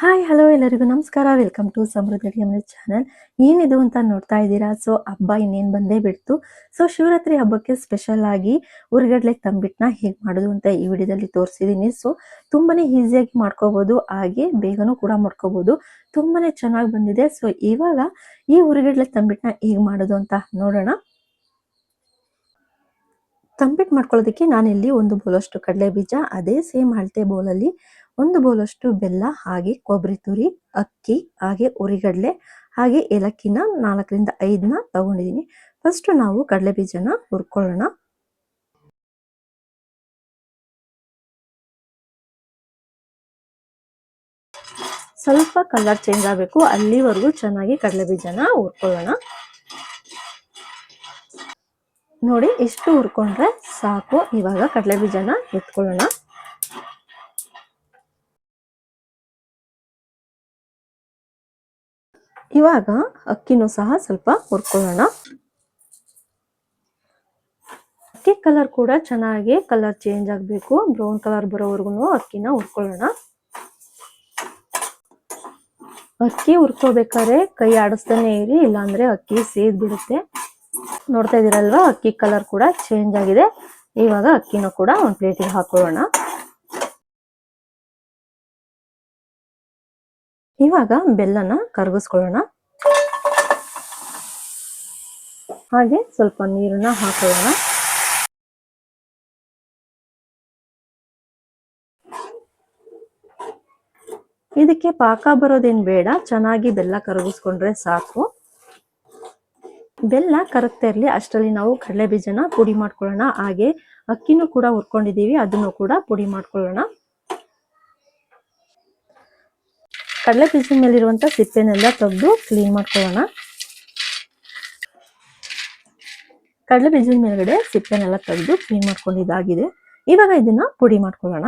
Hi hello ಎಲ್ಲರಿಗೂ ನಮಸ್ಕಾರ. Welcome to ಸಮೃದ್ಧಿ ಅಡುಗೆ ಚಾನಲ್. ಏನಿದು ಅಂತ ನೋಡ್ತಾ ಇದ್ದೀರಾ. ಸೊ ಹಬ್ಬ ಇನ್ನೇನು ಬಂದೇ ಬಿಡ್ತು. ಸೊ ಶಿವರಾತ್ರಿ ಹಬ್ಬಕ್ಕೆ ಸ್ಪೆಷಲ್ ಆಗಿ ಉರ್ಗಡ್ಲೆ ತಂಬಿಟ್ಟನ್ನ ಹೇಗೆ ಮಾಡೋದು ಅಂತ ಈ ವಿಡಿಯೋದಲ್ಲಿ ತೋರಿಸಿದ್ದೀನಿ. ಸೊ ತುಂಬಾನೇ ಈಸಿಯಾಗಿ ಮಾಡ್ಕೋಬಹುದು, ಹಾಗೆ ಬೇಗನೂ ಕೂಡ ಮಾಡ್ಕೋಬಹುದು. ತುಂಬಾನೇ ಚೆನ್ನಾಗಿ ಬಂದಿದೆ. ಸೊ ಇವಾಗ ಈ ಉರ್ಗಡ್ಲೆ ತಂಬಿಟ್ಟನ್ನ ಹೇಗೆ ಮಾಡೋದು ಅಂತ ನೋಡೋಣ. ತಂಬಿಟ್ಟು ಮಾಡ್ಕೊಳ್ಳೋದಕ್ಕೆ ನಾನಿಲ್ಲಿ ಒಂದು ಬೌಲಷ್ಟು ಕಡಲೆ ಬೀಜ, ಅದೇ ಸೇಮ್ ಅಳತೆ ಬೌಲಲ್ಲಿ ಒಂದು ಬೌಲಷ್ಟು ಬೆಲ್ಲ, ಹಾಗೆ ಕೊಬ್ಬರಿ ತುರಿ, ಅಕ್ಕಿ, ಹಾಗೆ ಉರಿಗಡಲೆ, ಹಾಗೆ ಏಲಕ್ಕಿನ 4ರಿಂದ 5ನ ತಗೊಂಡಿದ್ದೀನಿ. ಫಸ್ಟ್ ನಾವು ಕಡಲೆ ಬೀಜನ ಹುರ್ಕೊಳ್ಳೋಣ. ಸ್ವಲ್ಪ ಕಲರ್ ಚೇಂಜ್ ಆಗಬೇಕು, ಅಲ್ಲಿವರೆಗೂ ಚೆನ್ನಾಗಿ ಕಡಲೆ ಬೀಜನ ಹುರ್ಕೊಳ್ಳೋಣ. ನೋಡಿ, ಇಷ್ಟು ಹುರ್ಕೊಂಡ್ರೆ ಸಾಕು. ಇವಾಗ ಕಡಲೆ ಬೀಜನ ಎತ್ಕೊಳ್ಳೋಣ. ಇವಾಗ ಅಕ್ಕಿನೂ ಸಹ ಸ್ವಲ್ಪ ಹುರ್ಕೊಳ್ಳೋಣ. ಅಕ್ಕಿ ಕಲರ್ ಕೂಡ ಚೆನ್ನಾಗಿ ಕಲರ್ ಚೇಂಜ್ ಆಗಬೇಕು, ಬ್ರೌನ್ ಕಲರ್ ಬರೋವರೆಗೂ ಅಕ್ಕಿನ ಹುರ್ಕೊಳ್ಳೋಣ. ಅಕ್ಕಿ ಹುರ್ಕೋಬೇಕಾದ್ರೆ ಕೈ ಆಡಿಸ್ತಾನೆ ಇರಿ, ಇಲ್ಲಾಂದ್ರೆ ಅಕ್ಕಿ ಸೇದ್ ಬಿಡುತ್ತೆ. ನೋಡ್ತಾ ಇದೀರಲ್ವಾ, ಅಕ್ಕಿ ಕಲರ್ ಕೂಡ ಚೇಂಜ್ ಆಗಿದೆ. ಇವಾಗ ಅಕ್ಕಿನ ಕೂಡ ಒಂದು ಪ್ಲೇಟಿಗೆ ಹಾಕೊಳ್ಳೋಣ. ಇವಾಗ ಬೆಲ್ಲನ ಕರಗಿಸ್ಕೊಳ್ಳೋಣ. ಹಾಗೆ ಸ್ವಲ್ಪ ನೀರನ್ನ ಹಾಕೊಳ್ಳೋಣ. ಇದಕ್ಕೆ ಪಾಕ ಬರೋದೇನು ಬೇಡ, ಚೆನ್ನಾಗಿ ಬೆಲ್ಲ ಕರಗಿಸ್ಕೊಂಡ್ರೆ ಸಾಕು. ಬೆಲ್ಲ ಕರಗ್ತಾ ಇರಲಿ ಅಷ್ಟರಲ್ಲಿ ನಾವು ಕಡಲೆ ಬೀಜನ ಪುಡಿ ಮಾಡ್ಕೊಳ್ಳೋಣ. ಹಾಗೆ ಅಕ್ಕಿನೂ ಕೂಡ ಹುರ್ಕೊಂಡಿದೀವಿ, ಅದನ್ನು ಕೂಡ ಪುಡಿ ಮಾಡ್ಕೊಳ್ಳೋಣ. ಕಡಲೆ ಬೀಜದ ಮೇಲಿರುವಂತ ಸಿಪ್ಪೆನೆಲ್ಲ ತೆಗೆದು ಕ್ಲೀನ್ ಮಾಡ್ಕೊಳ್ಳೋಣ. ಕಡಲೆ ಬೀಜದ ಮೇಲ್ಗಡೆ ಸಿಪ್ಪೆನೆಲ್ಲ ತೆಗೆದು ಕ್ಲೀನ್ ಮಾಡ್ಕೊಂಡಿದ್ದಾಗಿದೆ. ಇವಾಗ ಇದನ್ನ ಪುಡಿ ಮಾಡ್ಕೊಳ್ಳೋಣ.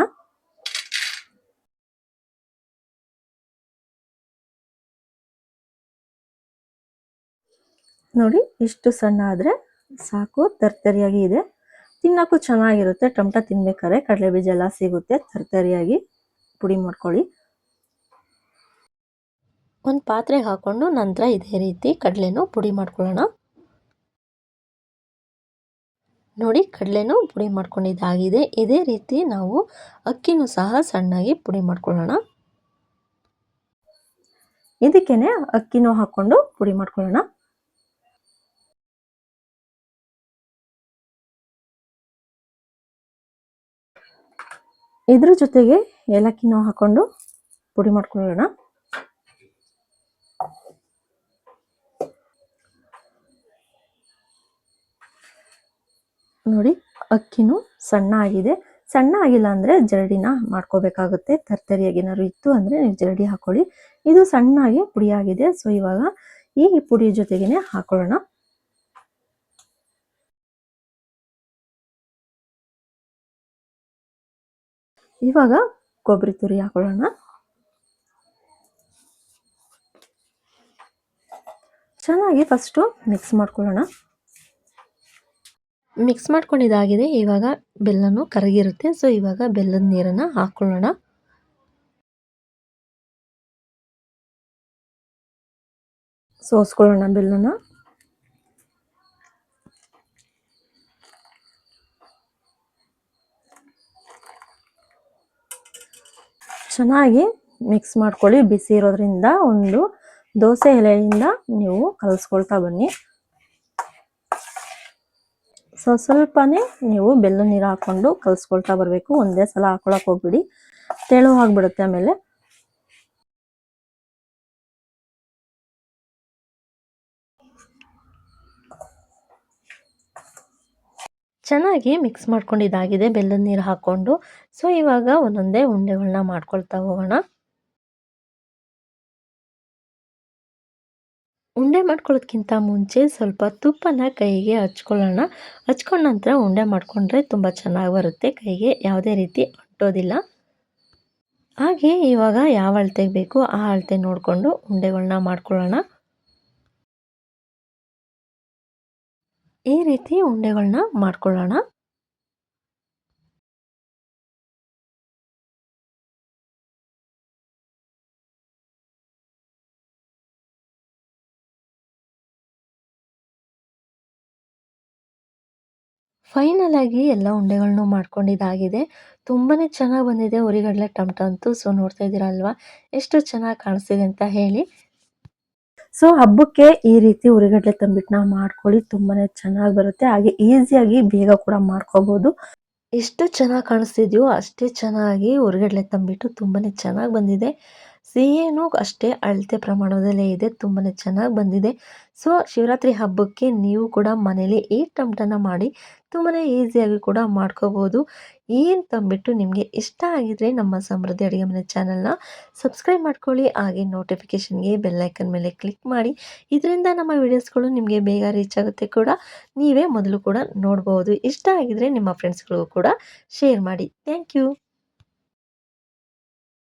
ನೋಡಿ, ಇಷ್ಟು ಸಣ್ಣ ಆದ್ರೆ ಸಾಕು, ತರ್ತರಿಯಾಗಿ ಇದೆ. ತಿನ್ನಕ್ಕೂ ಚೆನ್ನಾಗಿರುತ್ತೆ. ಟೊಮಟ ತಿನ್ಬೇಕಾದ್ರೆ ಕಡಲೆ ಬೀಜ ಎಲ್ಲ ಸಿಗುತ್ತೆ, ತರ್ತರಿಯಾಗಿ ಪುಡಿ ಮಾಡ್ಕೊಳ್ಳಿ. ಒಂದು ಪಾತ್ರೆಗೆ ಹಾಕೊಂಡು ನಂತರ ಇದೇ ರೀತಿ ಕಡಲೆನೂ ಪುಡಿ ಮಾಡ್ಕೊಳ್ಳೋಣ. ನೋಡಿ, ಕಡಲೆನೂ ಪುಡಿ ಮಾಡ್ಕೊಂಡಿದ್ದಾಗಿದೆ. ಇದೇ ರೀತಿ ನಾವು ಅಕ್ಕಿನೂ ಸಹ ಸಣ್ಣಾಗಿ ಪುಡಿ ಮಾಡ್ಕೊಳ್ಳೋಣ. ಇದಕ್ಕೇನೆ ಅಕ್ಕಿನೂ ಹಾಕೊಂಡು ಪುಡಿ ಮಾಡ್ಕೊಳ್ಳೋಣ. ಇದ್ರ ಜೊತೆಗೆ ಏಲಕ್ಕಿನೂ ಹಾಕೊಂಡು ಪುಡಿ ಮಾಡ್ಕೊಳ್ಳೋಣ. ನೋಡಿ, ಅಕ್ಕಿನೂ ಸಣ್ಣ ಆಗಿದೆ. ಸಣ್ಣ ಆಗಿಲ್ಲ ಅಂದ್ರೆ ಜರಡಿನ ಮಾಡ್ಕೋಬೇಕಾಗುತ್ತೆ. ತರ್ತರಿಯಾಗಿ ಏನಾದ್ರು ಇತ್ತು ಅಂದ್ರೆ ನೀವು ಜರಡಿ ಹಾಕೊಳ್ಳಿ. ಇದು ಸಣ್ಣಾಗಿ ಪುಡಿ ಆಗಿದೆ. ಸೊ ಇವಾಗ ಈ ಪುಡಿ ಜೊತೆಗೇನೆ ಹಾಕೊಳ್ಳೋಣ. ಇವಾಗ ಕೊಬ್ಬರಿ ತುರಿ ಹಾಕೊಳ್ಳೋಣ. ಚೆನ್ನಾಗಿ ಫಸ್ಟು ಮಿಕ್ಸ್ ಮಾಡ್ಕೊಳ್ಳೋಣ. ಮಿಕ್ಸ್ ಮಾಡ್ಕೊಂಡಿದ್ದಾಗಿದೆ. ಇವಾಗ ಬೆಲ್ಲನೂ ಕರಗಿರುತ್ತೆ. ಸೊ ಇವಾಗ ಬೆಲ್ಲದ ನೀರನ್ನು ಹಾಕೊಳ್ಳೋಣ. ಸೋಸ್ಕೊಳ್ಳೋಣ ಬೆಲ್ಲನ. ಚೆನ್ನಾಗಿ ಮಿಕ್ಸ್ ಮಾಡ್ಕೊಳ್ಳಿ. ಬಿಸಿ ಇರೋದ್ರಿಂದ ಒಂದು ದೋಸೆ ಎಲೆಯಿಂದ ನೀವು ಕಲಸ್ಕೊಳ್ತಾ ಬನ್ನಿ. ಸ್ವಲ್ಪನೇ ನೀವು ಬೆಲ್ಲ ನೀರು ಹಾಕೊಂಡು ಕಲಸ್ಕೊಳ್ತಾ ಬರಬೇಕು. ಒಂದೇ ಸಲ ಹಾಕೊಳಕ್ ಹೋಗ್ಬಿಡಿ, ತೆಳು ಆಗ್ಬಿಡುತ್ತೆ ಆಮೇಲೆ. ಚೆನ್ನಾಗಿ ಮಿಕ್ಸ್ ಮಾಡ್ಕೊಂಡಿದ್ದಾಗಿದೆ ಬೆಲ್ಲದ ನೀರು ಹಾಕೊಂಡು. ಸೊ ಇವಾಗ ಒಂದೊಂದೇ ಉಂಡೆಗಳನ್ನ ಮಾಡ್ಕೊಳ್ತಾ ಹೋಗೋಣ. ಉಂಡೆ ಮಾಡ್ಕೊಳ್ಳೋದಕ್ಕಿಂತ ಮುಂಚೆ ಸ್ವಲ್ಪ ತುಪ್ಪನ ಕೈಗೆ ಹಚ್ಕೊಳ್ಳೋಣ. ಹಚ್ಕೊಂಡ ನಂತರ ಉಂಡೆ ಮಾಡಿಕೊಂಡ್ರೆ ತುಂಬ ಚೆನ್ನಾಗಿ ಬರುತ್ತೆ, ಕೈಗೆ ಯಾವುದೇ ರೀತಿ ಅಂಟೋದಿಲ್ಲ. ಹಾಗೆ ಇವಾಗ ಯಾವ ಅಳತೆಗೆ ಬೇಕೋ ಆ ಅಳತೆ ನೋಡಿಕೊಂಡು ಉಂಡೆಗಳನ್ನ ಮಾಡ್ಕೊಳ್ಳೋಣ. ಈ ರೀತಿ ಉಂಡೆಗಳನ್ನ ಮಾಡ್ಕೊಳ್ಳೋಣ. ಫೈನಲ್ ಆಗಿ ಎಲ್ಲ ಉಂಡೆಗಳನ್ನು ಮಾಡ್ಕೊಂಡಿದ್ದಾಗಿದೆ. ತುಂಬಾನೇ ಚೆನ್ನಾಗಿ ಬಂದಿದೆ ಹುರಿಗಡಲೆ ಟೊಮಟೊ ಅಂತೂ. ಸೊ ನೋಡ್ತಾ ಇದ್ದೀರಾ ಅಲ್ವಾ ಎಷ್ಟು ಚೆನ್ನಾಗಿ ಕಾಣಿಸ್ತಿದೆ ಅಂತ ಹೇಳಿ. ಸೊ ಹಬ್ಬಕ್ಕೆ ಈ ರೀತಿ ಹುರಿಗಡಲೆ ತಂಬಿಟ್ಟನ್ನ ಮಾಡ್ಕೊಳ್ಳಿ, ತುಂಬಾನೇ ಚೆನ್ನಾಗಿ ಬರುತ್ತೆ. ಹಾಗೆ ಈಸಿಯಾಗಿ ಬೇಗ ಕೂಡ ಮಾಡ್ಕೋಬಹುದು. ಎಷ್ಟು ಚೆನ್ನಾಗಿ ಕಾಣಿಸ್ತಿದ್ಯೋ ಅಷ್ಟೇ ಚೆನ್ನಾಗಿ ಹುರಿಗಡಲೆ ತಂಬಿಟ್ಟು ತುಂಬಾನೇ ಚೆನ್ನಾಗಿ ಬಂದಿದೆ. ಸಿಹಿನೂ ಅಷ್ಟೇ ಅಳತೆ ಪ್ರಮಾಣದಲ್ಲೇ ಇದೆ, ತುಂಬಾನೇ ಚೆನ್ನಾಗಿ ಬಂದಿದೆ. ಸೊ ಶಿವರಾತ್ರಿ ಹಬ್ಬಕ್ಕೆ ನೀವು ಕೂಡ ಮನೇಲಿ ಈ ಟೊಮಟನ ಮಾಡಿ ತುಂಬಾನೇ ಈಸಿಯಾಗಿ ಕೂಡ ಮಾಡ್ಕೋಬಹುದು. ಏನು ತಂಬಿಟ್ಟು ನಿಮಗೆ ಇಷ್ಟ ಆಗಿದ್ರೆ ನಮ್ಮ ಸಮೃದ್ಧಿ ಅಡುಗೆ ಮನೆ ಚಾನಲ್ನ ಸಬ್ಸ್ಕ್ರೈಬ್ ಮಾಡ್ಕೊಳ್ಳಿ. ಹಾಗೆ ನೋಟಿಫಿಕೇಷನ್ಗೆ ಬೆಲ್ಲೈಕನ್ ಮೇಲೆ ಕ್ಲಿಕ್ ಮಾಡಿ. ಇದರಿಂದ ನಮ್ಮ ವಿಡಿಯೋಸ್ಗಳು ನಿಮಗೆ ಬೇಗ ರೀಚ್ ಆಗುತ್ತೆ ಕೂಡ, ನೀವೇ ಮೊದಲು ಕೂಡ ನೋಡ್ಬೋದು. ಇಷ್ಟ ಆಗಿದ್ರೆ ನಿಮ್ಮ ಫ್ರೆಂಡ್ಸ್ಗಳಿಗೂ ಕೂಡ ಶೇರ್ ಮಾಡಿ. Thank you.